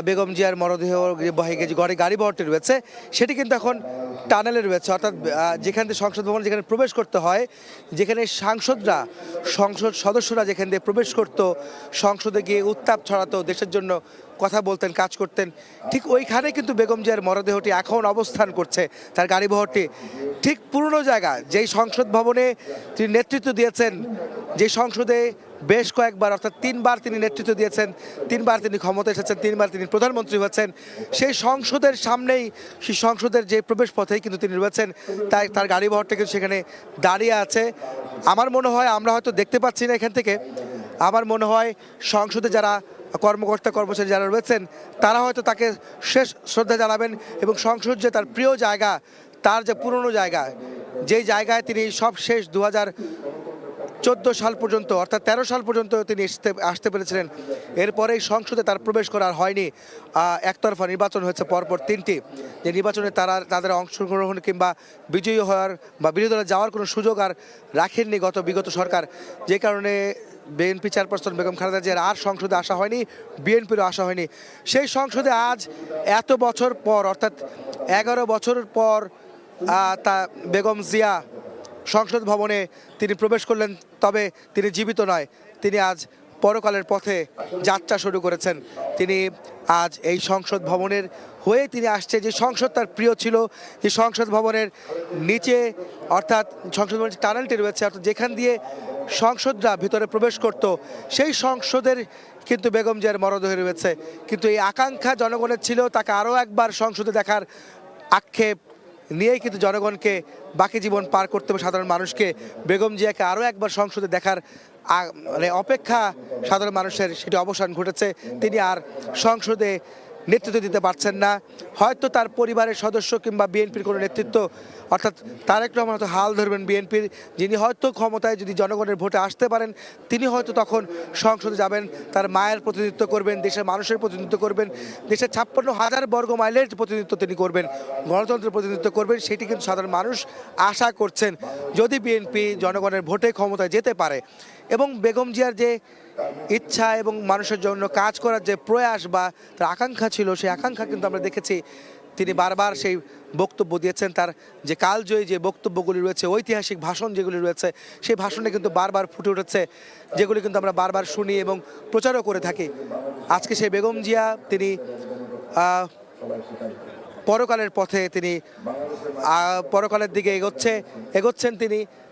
বেগম জিয়ার মরদেহ গাড়ি বহরটি রয়েছে সেটি কিন্তু এখন টানেলে রয়েছে, অর্থাৎ যেখান থেকে সংসদ ভবন যেখানে প্রবেশ করতে হয়, যেখানে সাংসদরা সংসদ সদস্যরা যেখান দিয়ে প্রবেশ করত, সংসদে গিয়ে উত্তাপ ছড়াতো, দেশের জন্য কথা বলতেন, কাজ করতেন, ঠিক ওইখানে কিন্তু বেগম জিয়ার মরদেহটি এখন অবস্থান করছে। তার গাড়ি বহরটি ঠিক পুরনো জায়গা, যেই সংসদ ভবনে তিনি নেতৃত্ব দিয়েছেন, যে সংসদে বেশ কয়েকবার অর্থাৎ 3বার তিনি নেতৃত্ব দিয়েছেন, 3বার তিনি ক্ষমতা এসেছেন, 3বার তিনি প্রধানমন্ত্রী হয়েছেন, সেই সংসদের সামনেই, সেই সংসদের যে প্রবেশ পথেই কিন্তু তিনি রয়েছেন। তাই তার গাড়ি বহরটা কিন্তু সেখানে দাঁড়িয়ে আছে। আমার মনে হয়, আমরা হয়তো দেখতে পাচ্ছি না এখান থেকে, আমার মনে হয় সংসদে যারা কর্মকর্তা কর্মচারী যারা রয়েছেন তারা হয়তো তাকে শেষ শ্রদ্ধা জানাবেন, এবং সংসদ যে তার প্রিয় জায়গা, তার যে পুরনো জায়গা, যেই জায়গায় তিনি সব শেষ 2014 সাল পর্যন্ত অর্থাৎ 13 সাল পর্যন্ত তিনি আসতে পেরেছিলেন, এরপরেই সংসদে তার প্রবেশ করার হয়নি। একতরফা নির্বাচন হয়েছে পরপর 3টি, যে নির্বাচনে তাদের অংশগ্রহণ কিংবা বিজয়ী হওয়ার বা বিরোধী দলে যাওয়ার কোনো সুযোগ আর রাখেননি বিগত সরকার, যে কারণে বিএনপি চেয়ারপারসন বেগম খালেদা জিয়ার আর সংসদে আসা হয়নি, বিএনপিরও আসা হয়নি। সেই সংসদে আজ এত বছর পর, অর্থাৎ 11 বছর পর তা বেগম জিয়া সংসদ ভবনে তিনি প্রবেশ করলেন, তবে তিনি জীবিত নয়, তিনি আজ পরকালের পথে যাত্রা শুরু করেছেন। তিনি আজ এই সংসদ ভবনের হয়ে তিনি আসছে, যে সংসদ তার প্রিয় ছিল, যে সংসদ ভবনের নিচে অর্থাৎ সংসদ ভবনের টানেলটি রয়েছে, অর্থাৎ যেখান দিয়ে সংসদরা ভিতরে প্রবেশ করত, সেই সংসদের কিন্তু বেগম জিয়ার মরদেহ রয়েছে। কিন্তু এই আকাঙ্ক্ষা জনগণের ছিল তাকে আরও একবার সংসদে দেখার আক্ষেপ নিয়েই কিন্তু জনগণকে বাকি জীবন পার করতে হবে, সাধারণ মানুষকে বেগম জিয়াকে আরও একবার সংসদে দেখার মানে অপেক্ষা সাধারণ মানুষের, সেটি অবসান ঘটেছে। তিনি আর সংসদে নেতৃত্ব দিতে পারছেন না। হয়তো তার পরিবারের সদস্য কিংবা বিএনপির কোনো নেতৃত্ব, অর্থাৎ তারেক রহমান হয়তো হাল ধরবেন বিএনপির, যিনি হয়তো ক্ষমতায় যদি জনগণের ভোটে আসতে পারেন, তিনি হয়তো তখন সংসদে যাবেন, তার মায়ের প্রতিনিধিত্ব করবেন, দেশের মানুষের প্রতিনিধিত্ব করবেন, দেশের 56,000 বর্গ মাইলের প্রতিনিধিত্ব তিনি করবেন, গণতন্ত্রের প্রতিনিধিত্ব করবেন। সেটি কিন্তু সাধারণ মানুষ আশা করছেন, যদি বিএনপি জনগণের ভোটে ক্ষমতায় যেতে পারে। এবং বেগম জিয়ার যে ইচ্ছা এবং মানুষের জন্য কাজ করার যে প্রয়াস বা তার আকাঙ্ক্ষা ছিল, সেই আকাঙ্ক্ষা কিন্তু আমরা দেখেছি। তিনি বারবার সেই বক্তব্য দিয়েছেন, তার যে কালজয়ী যে বক্তব্যগুলি রয়েছে, ঐতিহাসিক ভাষণ যেগুলি রয়েছে, সেই ভাষণে কিন্তু বারবার ফুটে উঠেছে, যেগুলি কিন্তু আমরা বারবার শুনি এবং প্রচারও করে থাকি। আজকে সেই বেগম জিয়া তিনি পরকালের পথে, তিনি পরকালের দিকে এগোচ্ছেন তিনি।